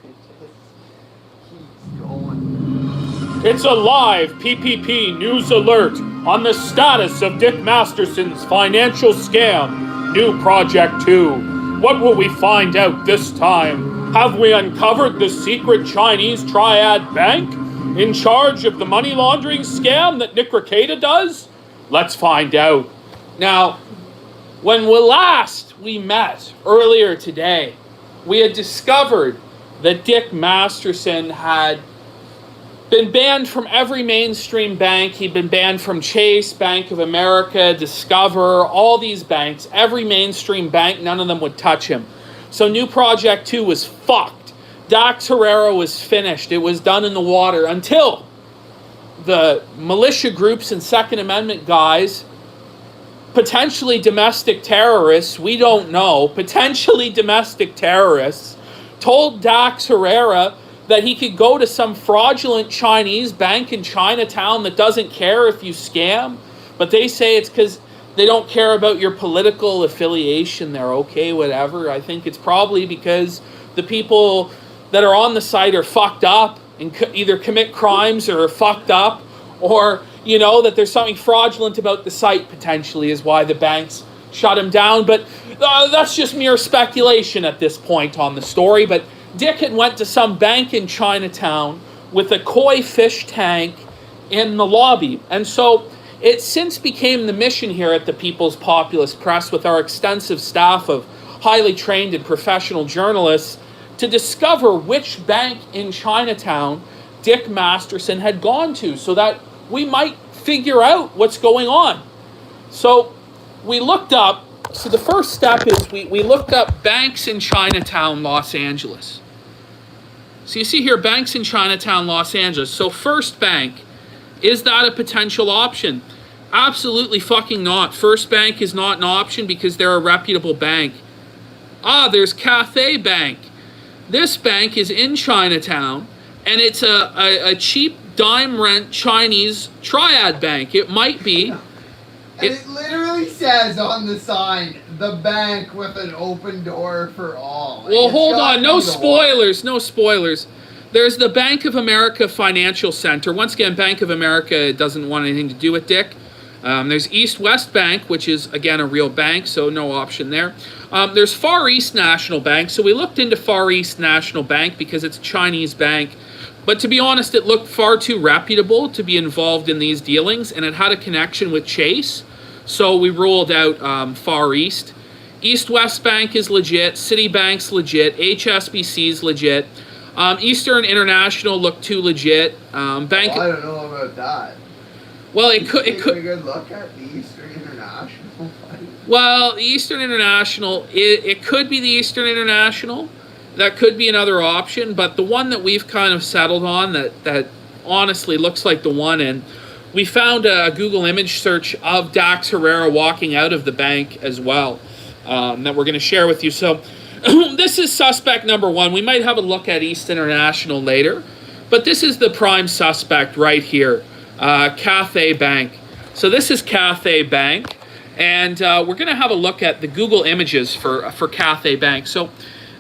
Keeps going. It's a live PPP news alert on the status of Dick Masterson's financial scam, New Project 2. What will we find out this time? Have we uncovered the secret Chinese triad bank in charge of the money laundering scam that Nick Rekieta does? Let's find out. Now, when we met earlier today, we had discovered that Dick Masterson had been banned from every mainstream bank. He'd been banned from Chase, Bank of America, Discover, all these banks, every mainstream bank, none of them would touch him. So New Project 2 was fucked. Dax Herrera was finished. It was done in the water until the militia groups and Second Amendment guys, potentially domestic terrorists, we don't know, potentially domestic terrorists, told Dax Herrera that he could go to some fraudulent Chinese bank in Chinatown that doesn't care if you scam, but they say it's because they don't care about your political affiliation. They're okay, whatever. I think it's probably because the people that are on the site are fucked up and either commit crimes or are fucked up, or, you know, that there's something fraudulent about the site potentially is why the banks shut him down. But that's just mere speculation at this point on the story. But Dick had went to some bank in Chinatown with a koi fish tank in the lobby. And so it since became the mission here at the People's Populist Press, with our extensive staff of highly trained and professional journalists, to discover which bank in Chinatown Dick Masterson had gone to so that we might figure out what's going on. So we looked up, so the first step is we looked up banks in Chinatown, Los Angeles. So you see here, banks in Chinatown, Los Angeles. So First Bank, is that a potential option? Absolutely fucking not. First Bank is not an option because they're a reputable bank. There's Cathay Bank. This bank is in Chinatown, and it's a cheap dime rent Chinese triad bank. It might be. It literally says on the sign, the bank with an open door for all. Well, hold on. No spoilers. No spoilers. There's the Bank of America Financial Center. Once again, Bank of America doesn't want anything to do with Dick. There's East West Bank, which is, again, a real bank, so no option there. There's Far East National Bank. So we looked into Far East National Bank because it's a Chinese bank. But to be honest, it looked far too reputable to be involved in these dealings, and it had a connection with Chase. So we ruled out Far East. East West Bank is legit. Citibank's legit. HSBC's legit. Eastern International looked too legit. Bank. I don't know about that. Well, it could. Take a good look at the Eastern International. Well, the Eastern International. It could be the Eastern International. That could be another option. But the one that we've kind of settled on, that honestly looks like the one, and we found a Google image search of Dax Herrera walking out of the bank as well, that we're going to share with you. So this is suspect number one. We might have a look at East International later, but this is the prime suspect right here, Cathay Bank. So this is Cathay Bank, and we're going to have a look at the Google images for Cathay Bank. So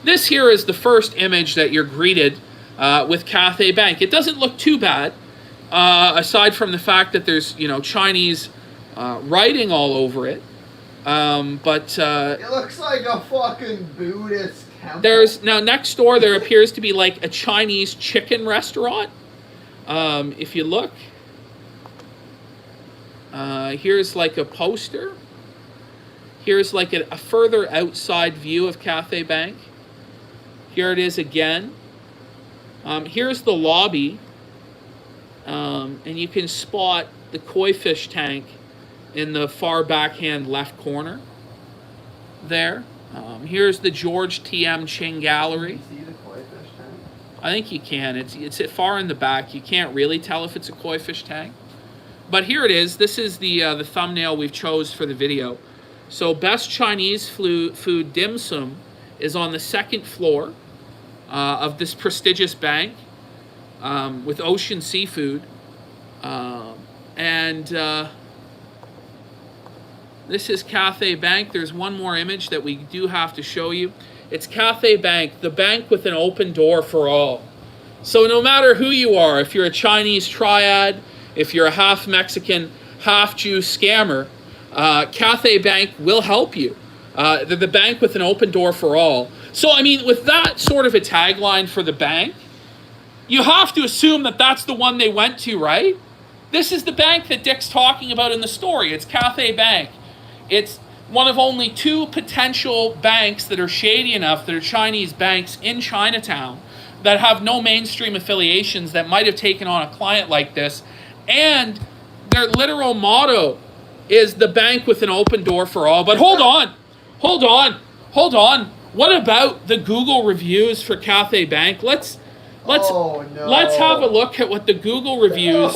this here is the first image that you're greeted with Cathay Bank. It doesn't look too bad. Aside from the fact that there's, Chinese writing all over it. But it looks like a fucking Buddhist temple. Now next door there appears to be like a Chinese chicken restaurant. If you look, here's like a poster. Here's like a further outside view of Cathay Bank. Here it is again. Here's the lobby. And you can spot the koi fish tank in the far backhand left corner there. Here's the George T.M. Ching Gallery. Can you see the koi fish tank? I think you can. It's far in the back. You can't really tell if it's a koi fish tank. But here it is. This is the thumbnail we've chose for the video. So Best Chinese Food Dim Sum is on the second floor of this prestigious bank. With ocean seafood, and this is Cathay Bank. There's one more image that we do have to show you. It's Cathay Bank, the bank with an open door for all. So no matter who you are, if you're a Chinese triad, if you're a half Mexican, half Jew scammer, Cathay Bank will help you. They're the bank with an open door for all. So, I mean, with that sort of a tagline for the bank, you have to assume that that's the one they went to, right? This is the bank that Dick's talking about in the story. It's Cathay Bank. It's one of only 2 potential banks that are shady enough, that are Chinese banks in Chinatown, that have no mainstream affiliations, that might have taken on a client like this. And their literal motto is the bank with an open door for all. But hold on. What about the Google reviews for Cathay Bank? Let's have a look at what the Google reviews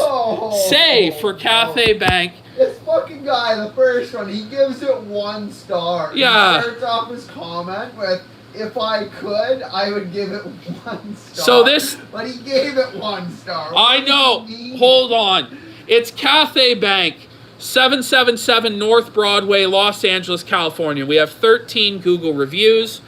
say for Cathay Bank. This fucking guy, the first one, he gives it 1 star. Yeah. He starts off his comment with, "If I could, I would give it 1 star." So this... But he gave it 1 star. I know. Hold on. It's Cathay Bank, 777 North Broadway, Los Angeles, California. We have 13 Google reviews.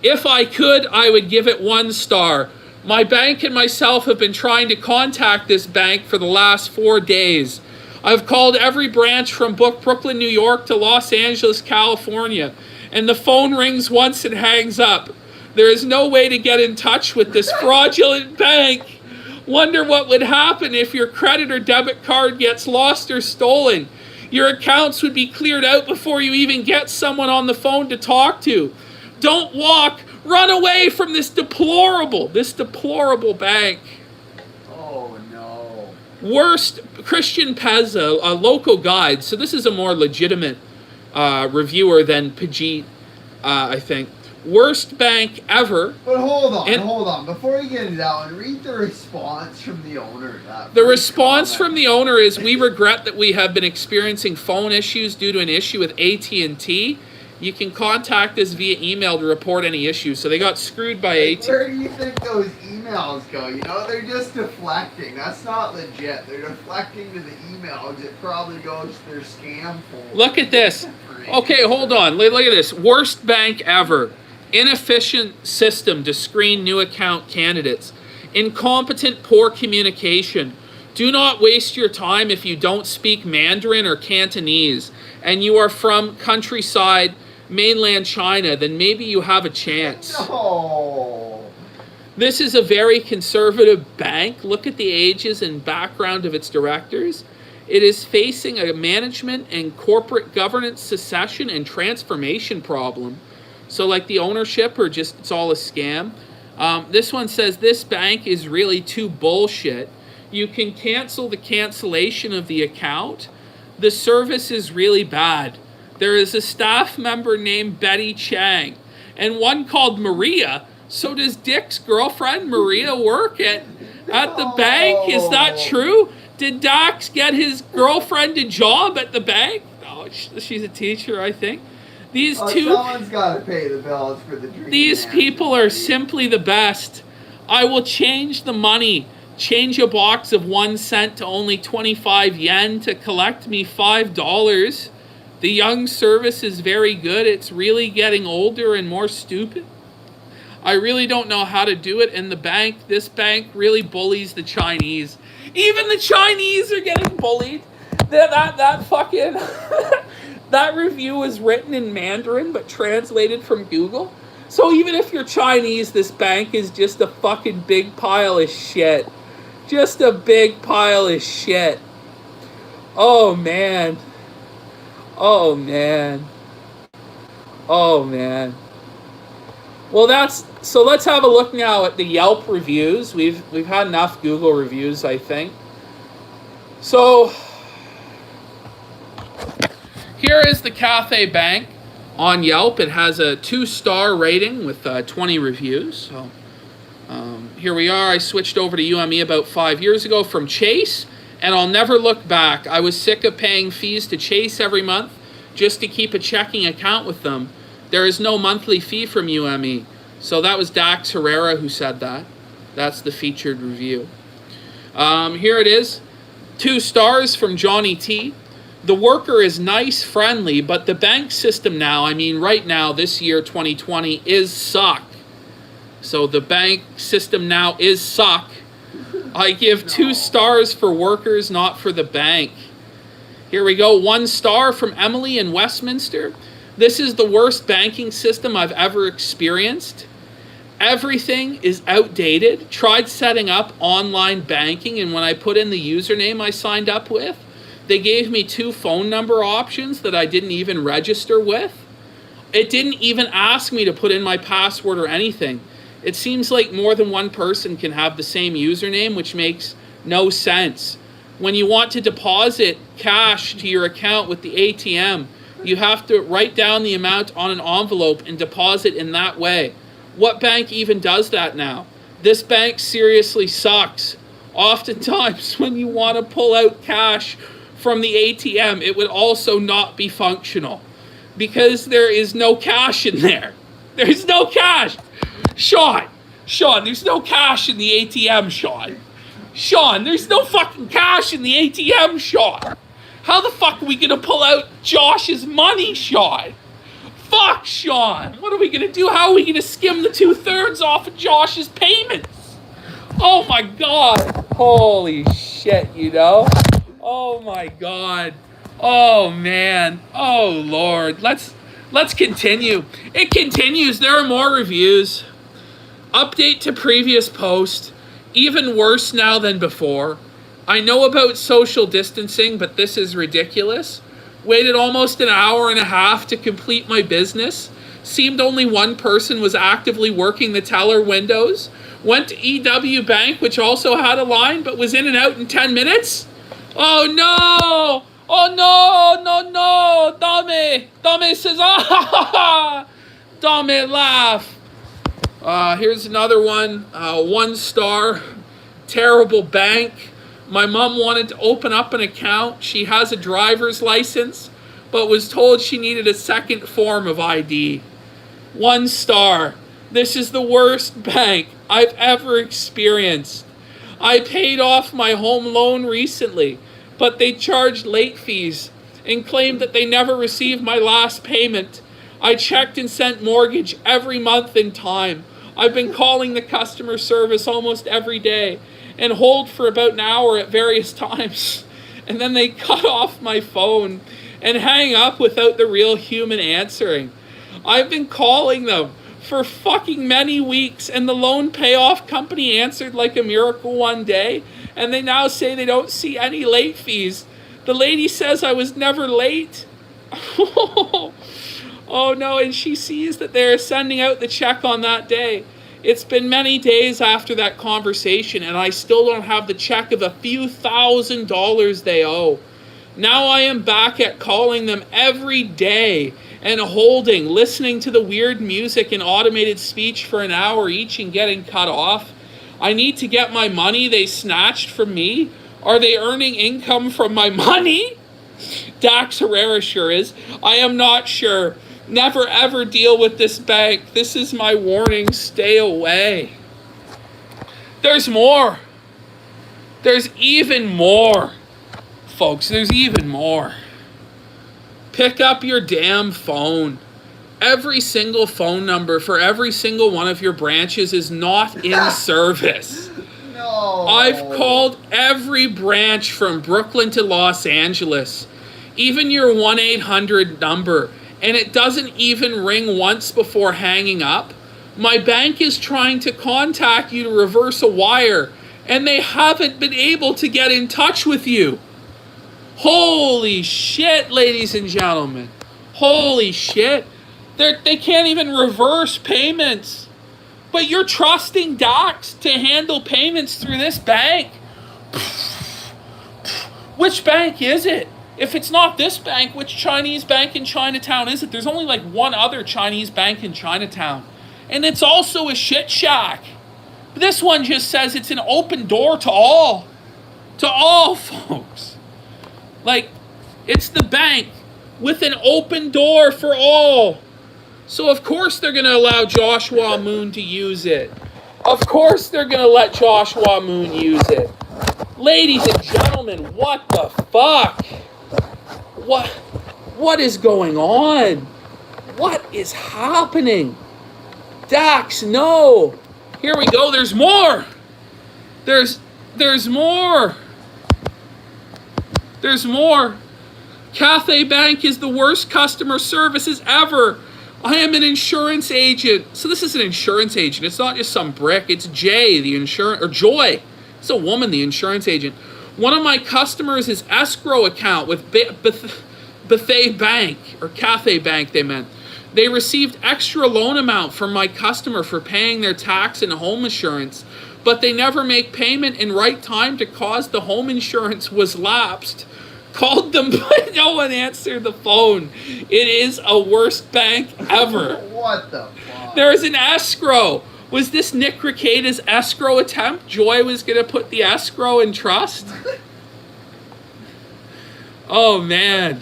If I could, I would give it 1 star. My bank and myself have been trying to contact this bank for the last 4 days. I've called every branch from Brooklyn, New York to Los Angeles, California, and the phone rings once and hangs up. There is no way to get in touch with this fraudulent bank. Wonder what would happen if your credit or debit card gets lost or stolen. Your accounts would be cleared out before you even get someone on the phone to talk to. Don't walk. Run away from this deplorable bank. Oh, no. Worst, Christian Pezza, a local guide. So this is a more legitimate reviewer than Pajit, I think. Worst bank ever. But hold on. Before you get into that one, read the response from the owner. The response from the owner is, "We regret that we have been experiencing phone issues due to an issue with AT&T. You can contact us via email to report any issues." So they got screwed by AT&T. Where do you think those emails go? You know, they're just deflecting. That's not legit. They're deflecting to the emails. It probably goes to their scam folder. Look at this. Okay, hold on. Look at this. Worst bank ever. Inefficient system to screen new account candidates. Incompetent, poor communication. Do not waste your time if you don't speak Mandarin or Cantonese and you are from countryside, mainland China, then maybe you have a chance. No. This is a very conservative bank. Look at the ages and background of its directors. It is facing a management and corporate governance secession and transformation problem. So like the ownership, or just it's all a scam. This one says, this bank is really too bullshit. You can cancel the cancellation of the account. The service is really bad. There is a staff member named Betty Chang and one called Maria. So does Dick's girlfriend Maria work at the bank? Is that true? Did Dax get his girlfriend a job at the bank? Oh, she's a teacher, I think. Someone's got to pay the bills for the drink. These people are simply the best. I will change the money. Change a box of 1 cent to only 25 yen to collect me $5. The young service is very good. It's really getting older and more stupid. I really don't know how to do it. And this bank really bullies the Chinese. Even the Chinese are getting bullied. That fucking... That review was written in Mandarin, but translated from Google. So even if you're Chinese, this bank is just a fucking big pile of shit. Just a big pile of shit. Oh, man. Oh, man. Oh, man. Well, so let's have a look now at the Yelp reviews. We've had enough Google reviews, I think. So... here is the Cathay Bank on Yelp. It has a 2-star rating with 20 reviews. So here we are. I switched over to UME about 5 years ago from Chase, and I'll never look back. I was sick of paying fees to Chase every month just to keep a checking account with them. There is no monthly fee from UME. So that was Dax Herrera who said that. That's the featured review. Here it is. 2 stars from Johnny T. The worker is nice, friendly, but the bank system now, I mean, right now, this year, 2020, is suck. So the bank system now is suck. I give 2 stars for workers, not for the bank. Here we go. 1 star from Emily in Westminster. This is the worst banking system I've ever experienced. Everything is outdated. Tried setting up online banking, and when I put in the username I signed up with, they gave me 2 phone number options that I didn't even register with. It didn't even ask me to put in my password or anything. It seems like more than one person can have the same username, which makes no sense. When you want to deposit cash to your account with the ATM, you have to write down the amount on an envelope and deposit in that way. What bank even does that now? This bank seriously sucks. Oftentimes, when you want to pull out cash from the ATM, it would also not be functional because there is no cash in there. There's no cash. Sean, there's no cash in the ATM, Sean, there's no fucking cash in the ATM, Sean. How the fuck are we gonna pull out Josh's money, Sean? Fuck, Sean. What are we gonna do? How are we gonna skim the 2/3 off of Josh's payments? Oh my God. Holy shit, you know? Oh my God. Oh man. Oh Lord. Let's continue. It continues. There are more reviews. Update to previous post. Even worse now than before. I know about social distancing, but this is ridiculous. Waited almost an hour and a half to complete my business. Seemed only one person was actively working the teller windows. Went to EW Bank, which also had a line, but was in and out in 10 minutes. Oh no! Oh no! Dame says, ah! Dame laugh. Here's another one. 1 star. Terrible bank. My mom wanted to open up an account. She has a driver's license, but was told she needed a second form of ID. 1 star. This is the worst bank I've ever experienced. I paid off my home loan recently, but they charged late fees and claimed that they never received my last payment. I checked and sent mortgage every month in time. I've been calling the customer service almost every day and hold for about an hour at various times. And then they cut off my phone and hang up without the real human answering. I've been calling them for fucking many weeks, and the loan payoff company answered like a miracle one day, and they now say they don't see any late fees. The lady says I was never late. Oh no, and she sees that they're sending out the check on that day. It's been many days after that conversation, and I still don't have the check of a few $1,000s they owe. Now I am back at calling them every day and holding, listening to the weird music and automated speech for an hour each and getting cut off. I need to get my money they snatched from me. Are they earning income from my money? Dax Herrera sure is. I am not sure. Never ever deal with this bank. This is my warning. Stay away. There's more. There's even more. Folks, there's even more. Pick up your damn phone. Every single phone number for every single one of your branches is not in service. No. I've called every branch from Brooklyn to Los Angeles. Even your 1-800 number. And it doesn't even ring once before hanging up. My bank is trying to contact you to reverse a wire, and they haven't been able to get in touch with you. Holy shit, ladies and gentlemen. Holy shit. They can't even reverse payments. But you're trusting Dax to handle payments through this bank. Which bank is it? If it's not this bank, which Chinese bank in Chinatown is it? There's only like one other Chinese bank in Chinatown. And it's also a shit shack. This one just says it's an open door to all. To all, folks. Like, it's the bank with an open door for all. So of course they're going to allow Joshua Moon to use it. Of course they're going to let Joshua Moon use it. Ladies and gentlemen, what the fuck? What is going on? What is happening? Dax, no. Here we go. There's more. There's more. There's more. Cathay Bank is the worst customer services ever. I am an insurance agent. So this is an insurance agent. It's not just some brick. It's Jay, the insurance, or Joy. It's a woman, the insurance agent. One of my customers is escrow account with Cathay Bank, or Cathay Bank they meant. They received extra loan amount from my customer for paying their tax and home insurance, but they never make payment in right time to cause the home insurance was lapsed. Called them, but no one answered the phone. It is a worst bank ever. What the fuck? There's an escrow. Was this Nick Ricada's escrow attempt? Joy was going to put the escrow in trust? Oh, man.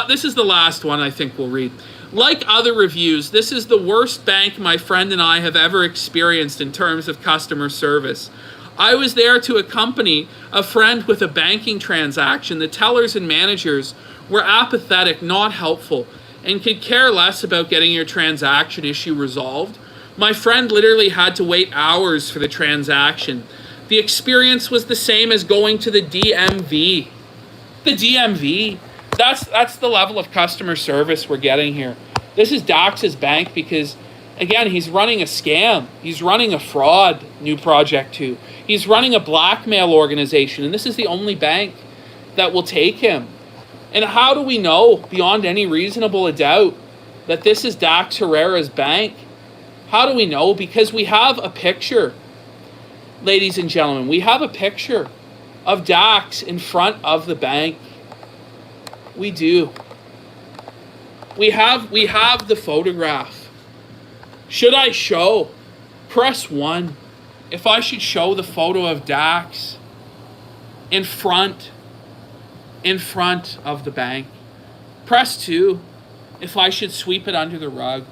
This is the last one I think we'll read. Like other reviews, this is the worst bank my friend and I have ever experienced in terms of customer service. I was there to accompany a friend with a banking transaction. The tellers and managers were apathetic, not helpful, and could care less about getting your transaction issue resolved. My friend literally had to wait hours for the transaction. The experience was the same as going to the DMV. The DMV. That's the level of customer service we're getting here. This is Dax's bank because, again, he's running a scam. He's running a fraud, New Project 2. He's running a blackmail organization, and this is the only bank that will take him. And how do we know, beyond any reasonable doubt, that this is Dax Herrera's bank? How do we know? Because we have a picture, ladies and gentlemen. We have a picture of Dax in front of the bank. We do. We have the photograph. Should I show? Press 1. If I should show the photo of Dax in front of the bank. Press 2. If I should sweep it under the rug.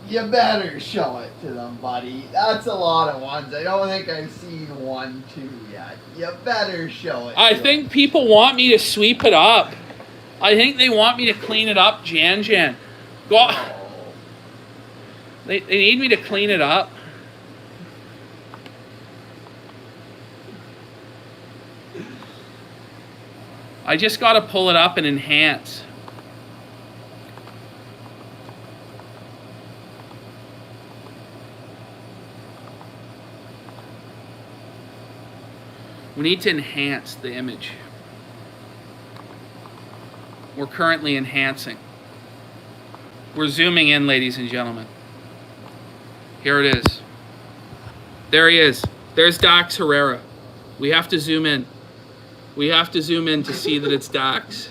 You better show it to them, buddy. That's a lot of ones. I don't think I've seen 1, 2 yet. You better show it. I think people want me to sweep it up. I think they want me to clean it up, Jan. Go. Oh. They need me to clean it up. I just got to pull it up and enhance. We need to enhance the image. We're currently enhancing. We're zooming in, ladies and gentlemen. Here it is. There he is. There's Dax Herrera. We have to zoom in. We have to zoom in to see that it's Dax.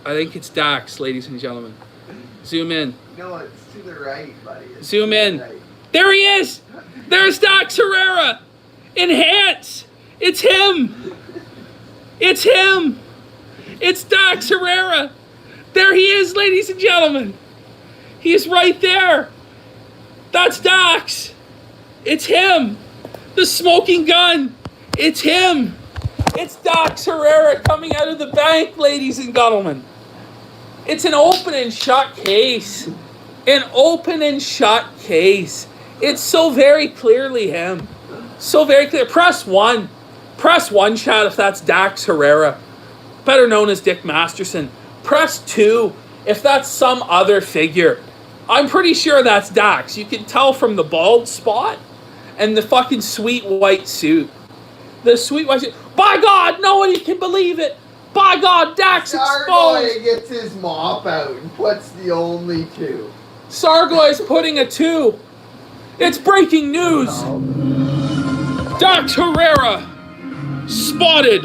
I think it's Dax, ladies and gentlemen. Zoom in. No, it's to the right, buddy. Zoom in. Right. There he is. There's Dax Herrera. Enhance. It's him. It's him. It's Dax Herrera. There he is, ladies and gentlemen. He's right there. That's Dax. It's him. The smoking gun. It's him. It's Dax Herrera coming out of the bank, ladies and gentlemen. It's an open and shut case. An open and shut case. It's so very clearly him. So very clear. Press 1. Press 1, chat, if that's Dax Herrera, better known as Dick Masterson. Press 2 if that's some other figure. I'm pretty sure that's Dax. You can tell from the bald spot and the fucking sweet white suit. The sweet white suit. By God, nobody can believe it. By God, Dax exposed. Sargoy gets his mop out and puts the only 2. Sargoy's putting a 2. It's breaking news. Dax Herrera spotted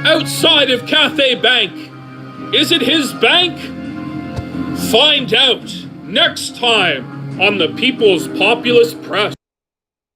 outside of Cathay Bank. Is it his bank? Find out next time on the People's Populist Press.